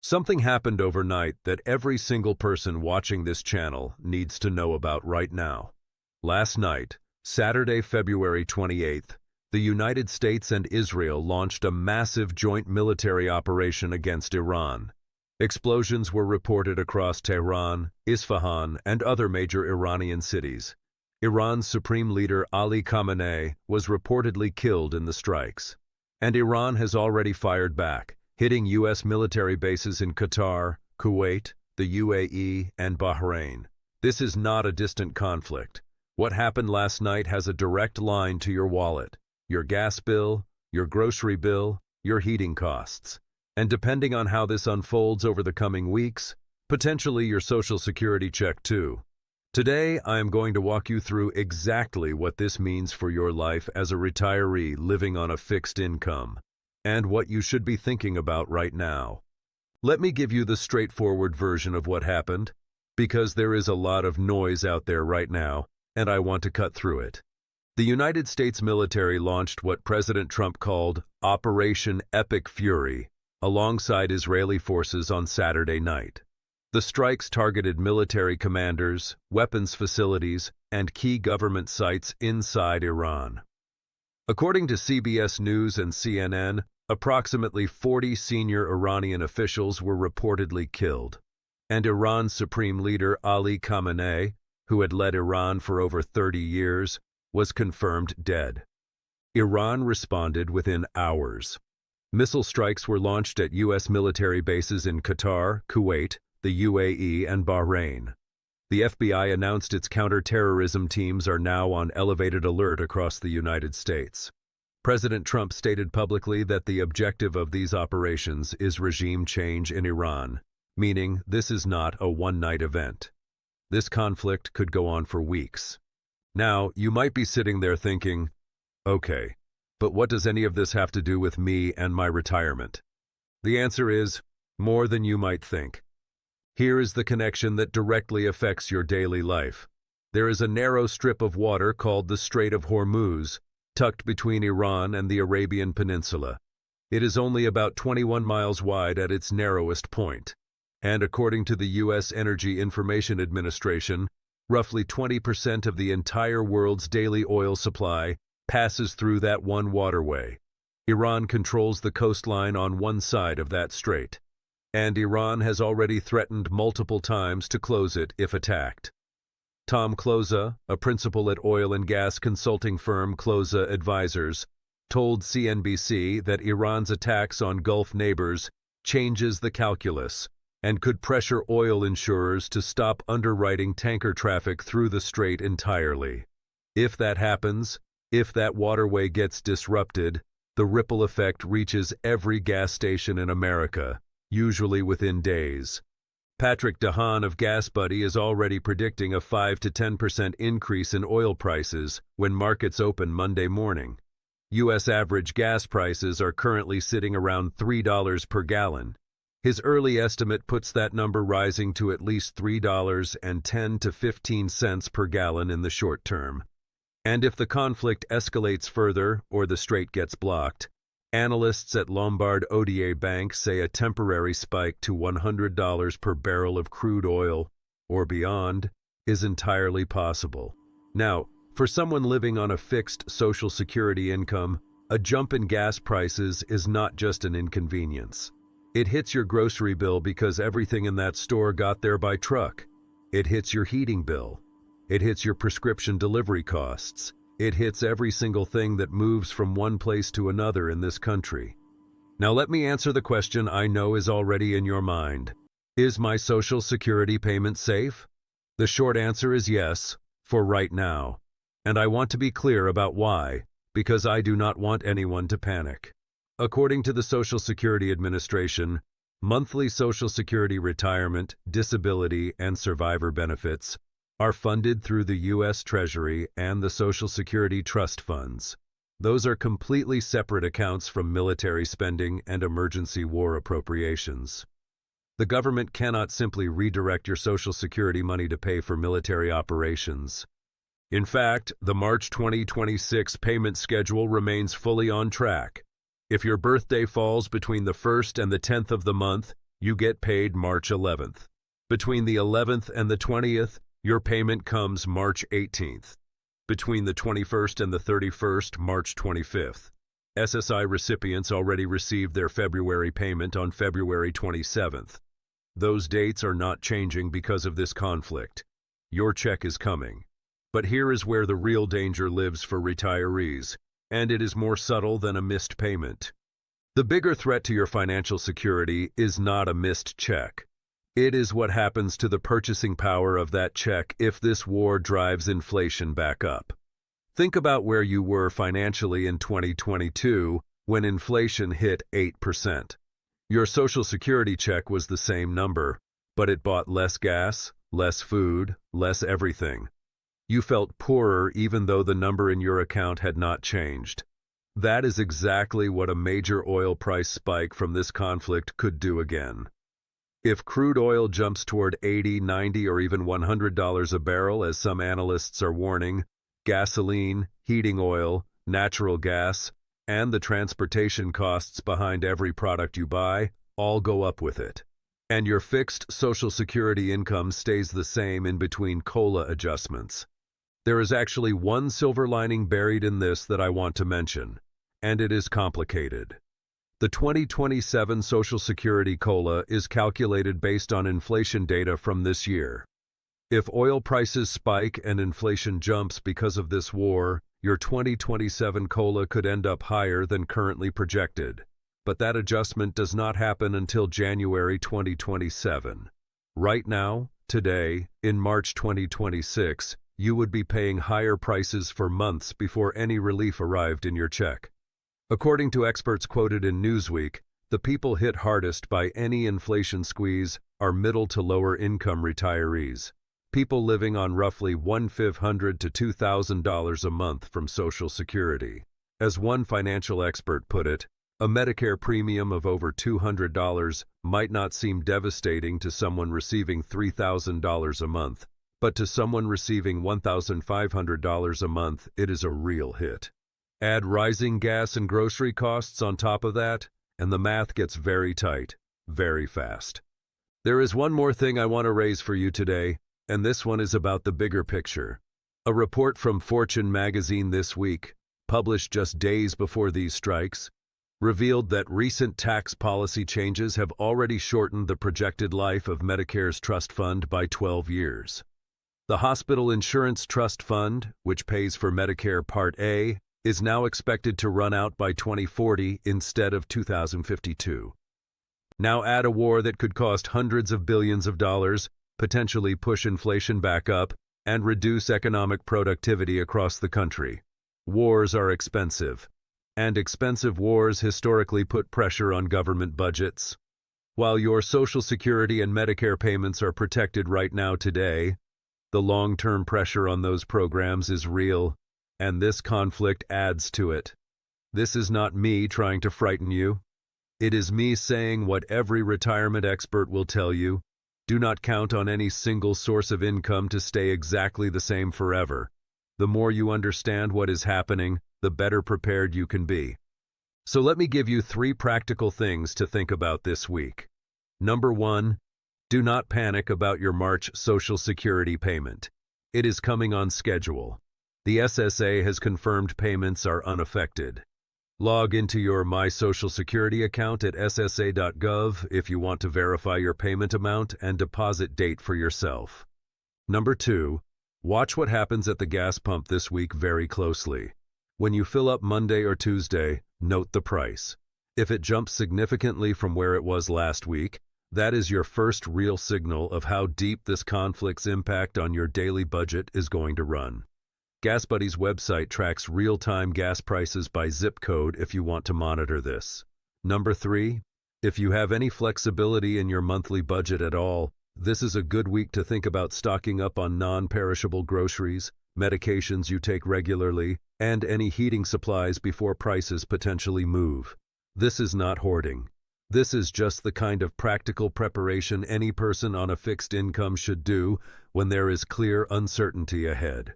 Something happened overnight that every single person watching this channel needs to know about right now. Last night, Saturday, February 28th, the United States and Israel launched a massive joint military operation against Iran. Explosions were reported across Tehran, Isfahan, and other major Iranian cities. Iran's Supreme Leader Ali Khamenei was reportedly killed in the strikes. And Iran has already fired back, hitting U.S. military bases in Qatar, Kuwait, the UAE, and Bahrain. This is not a distant conflict. What happened last night has a direct line to your wallet, your gas bill, your grocery bill, your heating costs. And depending on how this unfolds over the coming weeks, potentially your Social Security check too. Today, I am going to walk you through exactly what this means for your life as a retiree living on a fixed income, and what you should be thinking about right now. Let me give you the straightforward version of what happened, because there is a lot of noise out there right now, and I want to cut through it. The United States military launched what President Trump called Operation Epic Fury, alongside Israeli forces on Saturday night. The strikes targeted military commanders, weapons facilities, and key government sites inside Iran. According to CBS News and CNN, approximately 40 senior Iranian officials were reportedly killed, and Iran's Supreme Leader Ali Khamenei, who had led Iran for over 30 years, was confirmed dead. Iran responded within hours. Missile strikes were launched at U.S. military bases in Qatar, Kuwait, the UAE, and Bahrain. The FBI announced its counter-terrorism teams are now on elevated alert across the United States. President Trump stated publicly that the objective of these operations is regime change in Iran, meaning this is not a one-night event. This conflict could go on for weeks. Now, you might be sitting there thinking, okay, but what does any of this have to do with me and my retirement? The answer is, more than you might think. Here is the connection that directly affects your daily life. There is a narrow strip of water called the Strait of Hormuz, tucked between Iran and the Arabian Peninsula. It is only about 21 miles wide at its narrowest point. And according to the U.S. Energy Information Administration, roughly 20% of the entire world's daily oil supply passes through that one waterway. Iran controls the coastline on one side of that strait, and Iran has already threatened multiple times to close it if attacked. Tom Kloza, a principal at oil and gas consulting firm Kloza Advisors, told CNBC that Iran's attacks on Gulf neighbors changes the calculus and could pressure oil insurers to stop underwriting tanker traffic through the strait entirely. If that happens, if that waterway gets disrupted, the ripple effect reaches every gas station in America, usually within days. Patrick Haan of GasBuddy is already predicting a 5 to 10% increase in oil prices when markets open Monday morning. U.S. average gas prices are currently sitting around $3 per gallon. His early estimate puts that number rising to at least $3.10 to 15 cents per gallon in the short term. And if the conflict escalates further or the strait gets blocked, analysts at Lombard Odier Bank say a temporary spike to $100 per barrel of crude oil, or beyond, is entirely possible. Now, for someone living on a fixed Social Security income, a jump in gas prices is not just an inconvenience. It hits your grocery bill because everything in that store got there by truck. It hits your heating bill. It hits your prescription delivery costs. It hits every single thing that moves from one place to another in this country. Now let me answer the question I know is already in your mind. Is my Social Security payment safe? The short answer is yes, for right now. And I want to be clear about why, because I do not want anyone to panic. According to the Social Security Administration, monthly Social Security retirement, disability, and survivor benefits are funded through the U.S. Treasury and the Social Security Trust Funds. Those are completely separate accounts from military spending and emergency war appropriations. The government cannot simply redirect your Social Security money to pay for military operations. In fact, the March 2026 payment schedule remains fully on track. If your birthday falls between the 1st and the 10th of the month, You get paid March 11th. Between the 11th and the 20th, your payment comes March 18th. Between the 21st and the 31st, March 25th. SSI recipients already received their February payment on February 27th. Those dates are not changing because of this conflict. Your check is coming. But here is where the real danger lives for retirees, and it is more subtle than a missed payment. The bigger threat to your financial security is not a missed check. It is what happens to the purchasing power of that check if this war drives inflation back up. Think about where you were financially in 2022 when inflation hit 8%. Your Social Security check was the same number, but it bought less gas, less food, less everything. You felt poorer even though the number in your account had not changed. That is exactly what a major oil price spike from this conflict could do again. If crude oil jumps toward $80, $90, or even $100 a barrel, as some analysts are warning, gasoline, heating oil, natural gas, and the transportation costs behind every product you buy all go up with it. And your fixed Social Security income stays the same in between COLA adjustments. There is actually one silver lining buried in this that I want to mention, and it is complicated. The 2027 Social Security COLA is calculated based on inflation data from this year. If oil prices spike and inflation jumps because of this war, your 2027 COLA could end up higher than currently projected. But that adjustment does not happen until January 2027. Right now, today, in March 2026, you would be paying higher prices for months before any relief arrived in your check. According to experts quoted in Newsweek, the people hit hardest by any inflation squeeze are middle to lower income retirees. People living on roughly $1,500 to $2,000 a month from Social Security. As one financial expert put it, a Medicare premium of over $200 might not seem devastating to someone receiving $3,000 a month, but to someone receiving $1,500 a month, it is a real hit. Add rising gas and grocery costs on top of that, and the math gets very tight, very fast. There is one more thing I want to raise for you today, and this one is about the bigger picture. A report from Fortune magazine this week, published just days before these strikes, revealed that recent tax policy changes have already shortened the projected life of Medicare's trust fund by 12 years. The Hospital Insurance Trust Fund, which pays for Medicare Part A, is now expected to run out by 2040 instead of 2052. Now add a war that could cost hundreds of billions of dollars, potentially push inflation back up, and reduce economic productivity across the country. Wars are expensive, and expensive wars historically put pressure on government budgets. While your Social Security and Medicare payments are protected right now today, the long-term pressure on those programs is real, and this conflict adds to it. This is not me trying to frighten you. It is me saying what every retirement expert will tell you. Do not count on any single source of income to stay exactly the same forever. The more you understand what is happening, the better prepared you can be. So let me give you 3 practical things to think about this week. Number 1, do not panic about your March Social Security payment. It is coming on schedule. The SSA has confirmed payments are unaffected. Log into your My Social Security account at ssa.gov if you want to verify your payment amount and deposit date for yourself. Number 2, watch what happens at the gas pump this week very closely. When you fill up Monday or Tuesday, note the price. If it jumps significantly from where it was last week, that is your first real signal of how deep this conflict's impact on your daily budget is going to run. GasBuddy's website tracks real-time gas prices by zip code if you want to monitor this. Number 3, if you have any flexibility in your monthly budget at all, this is a good week to think about stocking up on non-perishable groceries, medications you take regularly, and any heating supplies before prices potentially move. This is not hoarding. This is just the kind of practical preparation any person on a fixed income should do when there is clear uncertainty ahead.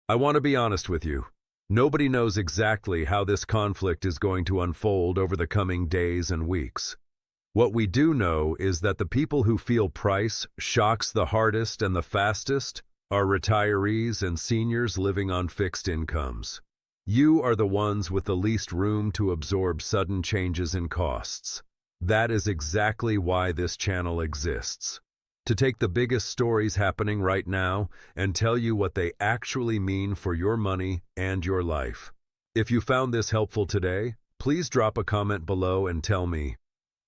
I want to be honest with you. Nobody knows exactly how this conflict is going to unfold over the coming days and weeks. What we do know is that the people who feel price shocks the hardest and the fastest are retirees and seniors living on fixed incomes. You are the ones with the least room to absorb sudden changes in costs. That is exactly why this channel exists. To take the biggest stories happening right now and tell you what they actually mean for your money and your life. If you found this helpful today, please drop a comment below and tell me,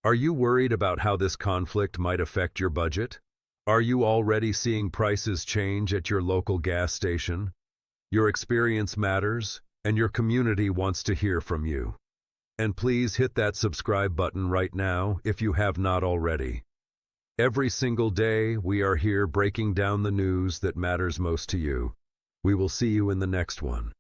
are you worried about how this conflict might affect your budget? Are you already seeing prices change at your local gas station? Your experience matters, and your community wants to hear from you. And please hit that subscribe button right now if you have not already. Every single day, we are here breaking down the news that matters most to you. We will see you in the next one.